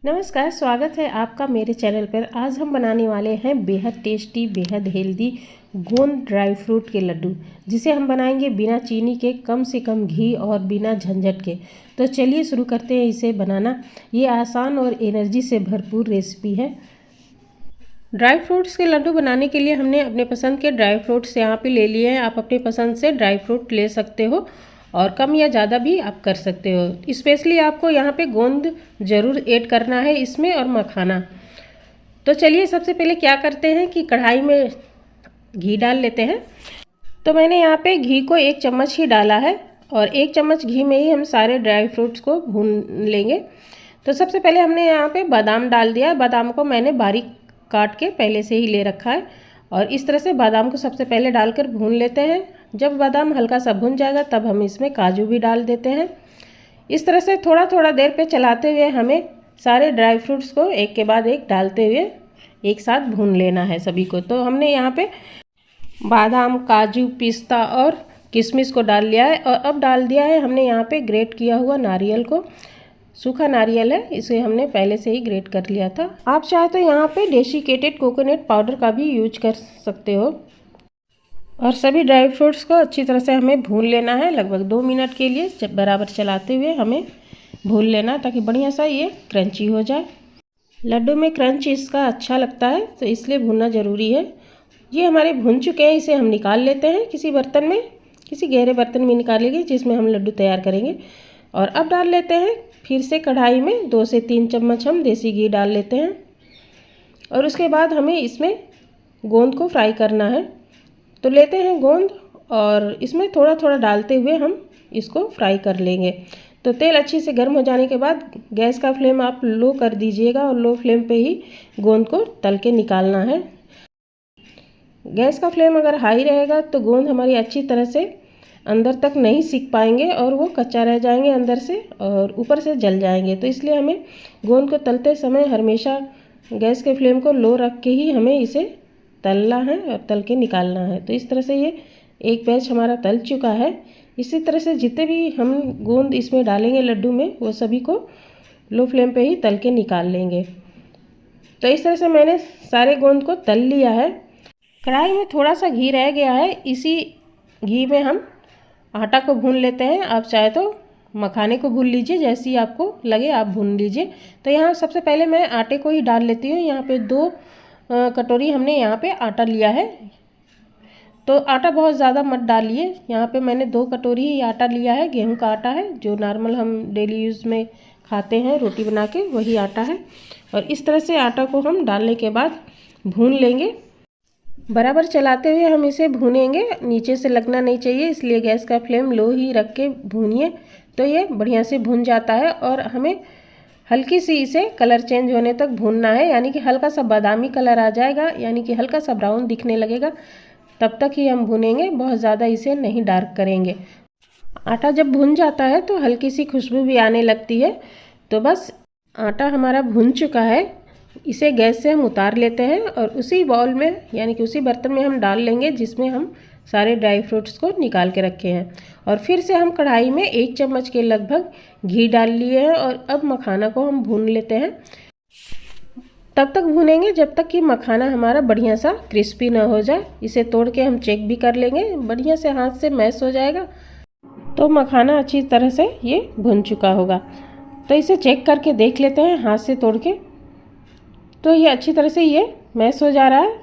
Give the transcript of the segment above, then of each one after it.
नमस्कार, स्वागत है आपका मेरे चैनल पर। आज हम बनाने वाले हैं बेहद टेस्टी, बेहद हेल्दी गोंद ड्राई फ्रूट के लड्डू, जिसे हम बनाएंगे बिना चीनी के, कम से कम घी और बिना झंझट के। तो चलिए शुरू करते हैं इसे बनाना। ये आसान और एनर्जी से भरपूर रेसिपी है। ड्राई फ्रूट्स के लड्डू बनाने के लिए हमने अपने पसंद के ड्राई फ्रूट्स यहाँ पे ले लिए हैं। आप अपने पसंद से ड्राई फ्रूट ले सकते हो और कम या ज़्यादा भी आप कर सकते हो। स्पेशली आपको यहाँ पे गोंद ज़रूर ऐड करना है इसमें, और मखाना। तो चलिए सबसे पहले क्या करते हैं कि कढ़ाई में घी डाल लेते हैं। तो मैंने यहाँ पे घी को 1 चम्मच ही डाला है, और 1 चम्मच घी में ही हम सारे ड्राई फ्रूट्स को भून लेंगे। तो सबसे पहले हमने यहाँ पे बादाम डाल दिया। बादाम को मैंने बारीक काट के पहले से ही ले रखा है, और इस तरह से बादाम को सबसे पहले डालकर भून लेते हैं। जब बादाम हल्का सा भुन जाएगा तब हम इसमें काजू भी डाल देते हैं। इस तरह से थोड़ा थोड़ा देर पे चलाते हुए हमें सारे ड्राई फ्रूट्स को एक के बाद एक डालते हुए एक साथ भून लेना है सभी को। तो हमने यहाँ पे बादाम, काजू, पिस्ता और किशमिश को डाल लिया है, और अब डाल दिया है हमने यहाँ पे ग्रेट किया हुआ नारियल को। सूखा नारियल है, इसे हमने पहले से ही ग्रेट कर लिया था। आप चाहे तो यहाँ पे डेसिकेटेड कोकोनट पाउडर का भी यूज कर सकते हो। और सभी ड्राई फ्रूट्स को अच्छी तरह से हमें भून लेना है, लगभग 2 मिनट के लिए बराबर चलाते हुए हमें भून लेना, ताकि बढ़िया सा ये क्रंची हो जाए। लड्डू में क्रंच इसका अच्छा लगता है, तो इसलिए भूनना ज़रूरी है। ये हमारे भून चुके हैं, इसे हम निकाल लेते हैं किसी बर्तन में, किसी गहरे बर्तन में निकालेंगे जिसमें हम लड्डू तैयार करेंगे। और अब डाल लेते हैं फिर से कढ़ाई में 2 से 3 चम्मच हम देसी घी डाल लेते हैं, और उसके बाद हमें इसमें गोंद को फ्राई करना है। तो लेते हैं गोंद, और इसमें थोड़ा थोड़ा डालते हुए हम इसको फ्राई कर लेंगे। तो तेल अच्छे से गर्म हो जाने के बाद गैस का फ्लेम आप लो कर दीजिएगा, और लो फ्लेम पे ही गोंद को तल के निकालना है। गैस का फ्लेम अगर हाई रहेगा तो गोंद हमारी अच्छी तरह से अंदर तक नहीं सीख पाएंगे, और वो कच्चा रह जाएंगे अंदर से और ऊपर से जल जाएंगे। तो इसलिए हमें गोंद को तलते समय हमेशा गैस के फ्लेम को लो रख के ही हमें इसे तलना है और तल के निकालना है। तो इस तरह से ये एक बैच हमारा तल चुका है। इसी तरह से जितने भी हम गोंद इसमें डालेंगे लड्डू में, वो सभी को लो फ्लेम पे ही तल के निकाल लेंगे। तो इस तरह से मैंने सारे गोंद को तल लिया है। कढ़ाई में थोड़ा सा घी रह गया है, इसी घी में हम आटा को भून लेते हैं। आप चाहे तो मखाने को भून लीजिए, जैसी आपको लगे आप भून लीजिए। तो यहाँ सबसे पहले मैं आटे को ही डाल लेती हूँ। यहाँ पे 2 कटोरी हमने यहाँ पे आटा लिया है। तो आटा बहुत ज़्यादा मत डालिए। यहाँ पे मैंने 2 कटोरी ही आटा लिया है। गेहूं का आटा है, जो नॉर्मल हम डेली यूज़ में खाते हैं रोटी बना के, वही आटा है। और इस तरह से आटा को हम डालने के बाद भून लेंगे। बराबर चलाते हुए हम इसे भूनेंगे, नीचे से लगना नहीं चाहिए, इसलिए गैस का फ्लेम लो ही रख के भूनिए। तो ये बढ़िया से भून जाता है, और हमें हल्की सी इसे कलर चेंज होने तक भूनना है, यानी कि हल्का सा बादामी कलर आ जाएगा, यानी कि हल्का सा ब्राउन दिखने लगेगा, तब तक ही हम भूनेंगे। बहुत ज़्यादा इसे नहीं डार्क करेंगे। आटा जब भुन जाता है तो हल्की सी खुशबू भी आने लगती है। तो बस आटा हमारा भुन चुका है, इसे गैस से हम उतार लेते हैं, और उसी बाउल में यानी कि उसी बर्तन में हम डाल लेंगे जिसमें हम सारे ड्राई फ्रूट्स को निकाल के रखे हैं। और फिर से हम कढ़ाई में 1 चम्मच के लगभग घी डाल लिए हैं, और अब मखाना को हम भून लेते हैं। तब तक भूनेंगे जब तक कि मखाना हमारा बढ़िया सा क्रिस्पी ना हो जाए। इसे तोड़ के हम चेक भी कर लेंगे, बढ़िया से हाथ से मैश हो जाएगा तो मखाना अच्छी तरह से ये भुन चुका होगा। तो इसे चेक करके देख लेते हैं हाथ से तोड़ के। तो ये अच्छी तरह से ये मैश हो जा रहा है,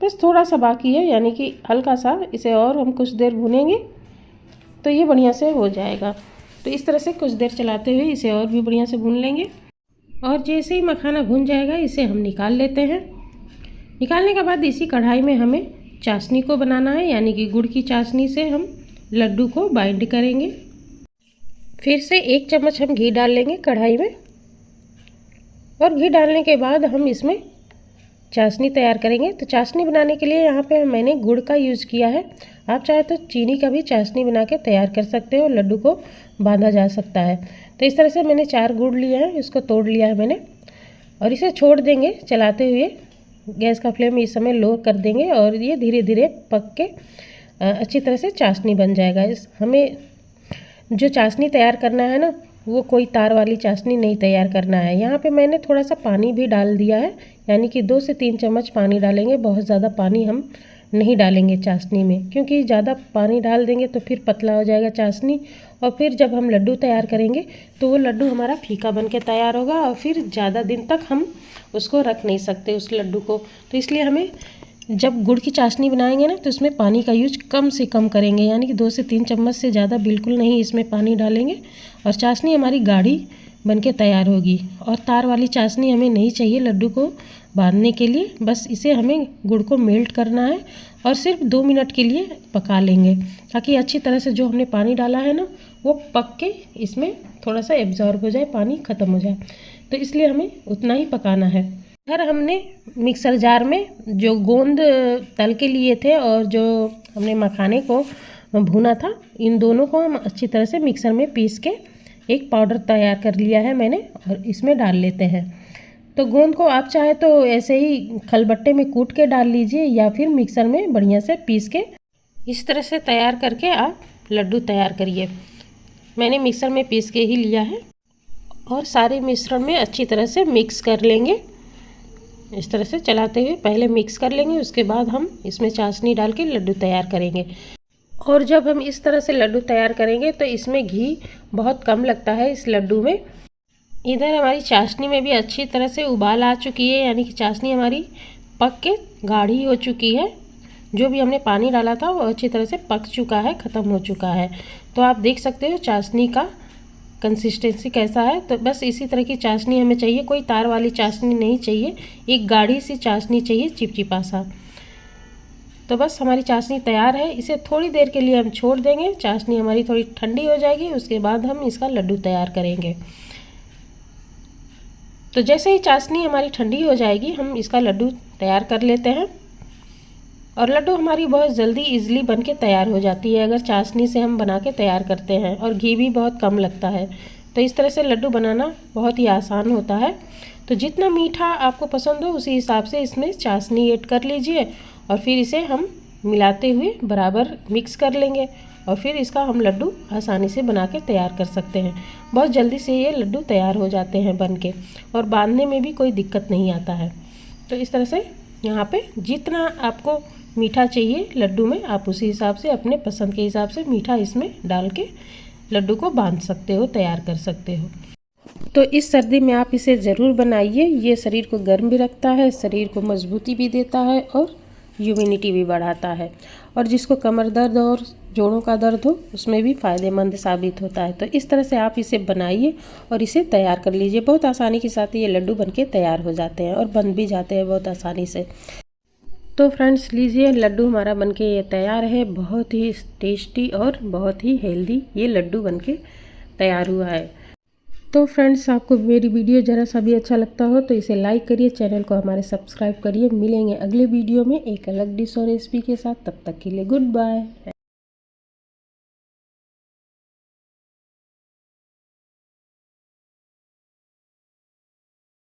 बस थोड़ा सा बाकी है, यानी कि हल्का सा। इसे और हम कुछ देर भूनेंगे तो ये बढ़िया से हो जाएगा। तो इस तरह से कुछ देर चलाते हुए इसे और भी बढ़िया से भून लेंगे, और जैसे ही मखाना भून जाएगा इसे हम निकाल लेते हैं। निकालने के बाद इसी कढ़ाई में हमें चाशनी को बनाना है, यानी कि गुड़ की चाशनी से हम लड्डू को बाइंड करेंगे। फिर से 1 चम्मच हम घी डाल लेंगे कढ़ाई में, और घी डालने के बाद हम इसमें चाशनी तैयार करेंगे। तो चाशनी बनाने के लिए यहाँ पे मैंने गुड़ का यूज़ किया है। आप चाहे तो चीनी का भी चाशनी बना के तैयार कर सकते हो, लड्डू को बांधा जा सकता है। तो इस तरह से मैंने 4 गुड़ लिए हैं, इसको तोड़ लिया है मैंने, और इसे छोड़ देंगे चलाते हुए। गैस का फ्लेम इस समय लो कर देंगे, और ये धीरे धीरे पक के अच्छी तरह से चाशनी बन जाएगा। हमें जो चाशनी तैयार करना है ना, वो कोई तार वाली चाशनी नहीं तैयार करना है। यहाँ पे मैंने थोड़ा सा पानी भी डाल दिया है, यानी कि 2 से 3 चम्मच पानी डालेंगे। बहुत ज़्यादा पानी हम नहीं डालेंगे चाशनी में, क्योंकि ज़्यादा पानी डाल देंगे तो फिर पतला हो जाएगा चाशनी, और फिर जब हम लड्डू तैयार करेंगे तो वो लड्डू हमारा फीका बन के तैयार होगा और फिर ज़्यादा दिन तक हम उसको रख नहीं सकते उस लड्डू को। तो इसलिए हमें जब गुड़ की चाशनी बनाएंगे ना तो इसमें पानी का यूज कम से कम करेंगे, यानी कि 2 से 3 चम्मच से ज़्यादा बिल्कुल नहीं इसमें पानी डालेंगे, और चाशनी हमारी गाढ़ी बन के तैयार होगी। और तार वाली चाशनी हमें नहीं चाहिए लड्डू को बांधने के लिए। बस इसे हमें गुड़ को मेल्ट करना है और सिर्फ 2 मिनट के लिए पका लेंगे, ताकि अच्छी तरह से जो हमने पानी डाला है ना वो पक के इसमें थोड़ा सा एब्जॉर्ब हो जाए, पानी ख़त्म हो जाए। तो इसलिए हमें उतना ही पकाना है। फिर हमने मिक्सर जार में जो गोंद तल के लिए थे और जो हमने मखाने को भुना था, इन दोनों को हम अच्छी तरह से मिक्सर में पीस के एक पाउडर तैयार कर लिया है मैंने, और इसमें डाल लेते हैं। तो गोंद को आप चाहे तो ऐसे ही खलबट्टे में कूट के डाल लीजिए, या फिर मिक्सर में बढ़िया से पीस के इस तरह से तैयार करके आप लड्डू तैयार करिए। मैंने मिक्सर में पीस के ही लिया है, और सारे मिश्रण में अच्छी तरह से मिक्स कर लेंगे। इस तरह से चलाते हुए पहले मिक्स कर लेंगे, उसके बाद हम इसमें चाशनी डाल के लड्डू तैयार करेंगे। और जब हम इस तरह से लड्डू तैयार करेंगे तो इसमें घी बहुत कम लगता है इस लड्डू में। इधर हमारी चाशनी में भी अच्छी तरह से उबाल आ चुकी है, यानी कि चाशनी हमारी पक के गाढ़ी हो चुकी है। जो भी हमने पानी डाला था वो अच्छी तरह से पक चुका है, ख़त्म हो चुका है। तो आप देख सकते हो चाशनी का कंसिस्टेंसी कैसा है। तो बस इसी तरह की चाशनी हमें चाहिए, कोई तार वाली चाशनी नहीं चाहिए, एक गाढ़ी सी चाशनी चाहिए, चिपचिपा सा। तो बस हमारी चाशनी तैयार है। इसे थोड़ी देर के लिए हम छोड़ देंगे, चाशनी हमारी थोड़ी ठंडी हो जाएगी, उसके बाद हम इसका लड्डू तैयार करेंगे। तो जैसे ही चाशनी हमारी ठंडी हो जाएगी हम इसका लड्डू तैयार कर लेते हैं। और लड्डू हमारी बहुत जल्दी इजीली बन के तैयार हो जाती है अगर चाशनी से हम बना के तैयार करते हैं, और घी भी बहुत कम लगता है। तो इस तरह से लड्डू बनाना बहुत ही आसान होता है। तो जितना मीठा आपको पसंद हो उसी हिसाब से इसमें चाशनी ऐड कर लीजिए, और फिर इसे हम मिलाते हुए बराबर मिक्स कर लेंगे, और फिर इसका हम लड्डू आसानी से बना के तैयार कर सकते हैं। बहुत जल्दी से ये लड्डू तैयार हो जाते हैं बन के, और बांधने में भी कोई दिक्कत नहीं आता है। तो इस तरह से यहाँ पे जितना आपको मीठा चाहिए लड्डू में, आप उसी हिसाब से अपने पसंद के हिसाब से मीठा इसमें डाल के लड्डू को बांध सकते हो, तैयार कर सकते हो। तो इस सर्दी में आप इसे ज़रूर बनाइए। ये शरीर को गर्म भी रखता है, शरीर को मजबूती भी देता है, और इम्यूनिटी भी बढ़ाता है। और जिसको कमर दर्द और जोड़ों का दर्द हो उसमें भी फ़ायदेमंद साबित होता है। तो इस तरह से आप इसे बनाइए और इसे तैयार कर लीजिए। बहुत आसानी के साथ ये लड्डू बनके तैयार हो जाते हैं और बन भी जाते हैं बहुत आसानी से। तो फ्रेंड्स लीजिए, लड्डू हमारा बनके ये तैयार है। बहुत ही टेस्टी और बहुत ही हेल्दी ये लड्डू बनके तैयार हुआ है। तो फ्रेंड्स आपको मेरी वीडियो ज़रा सा भी अच्छा लगता हो तो इसे लाइक करिए, चैनल को हमारे सब्सक्राइब करिए। मिलेंगे अगले वीडियो में एक अलग डिश और रेसिपी के साथ। तब तक के लिए गुड बाय।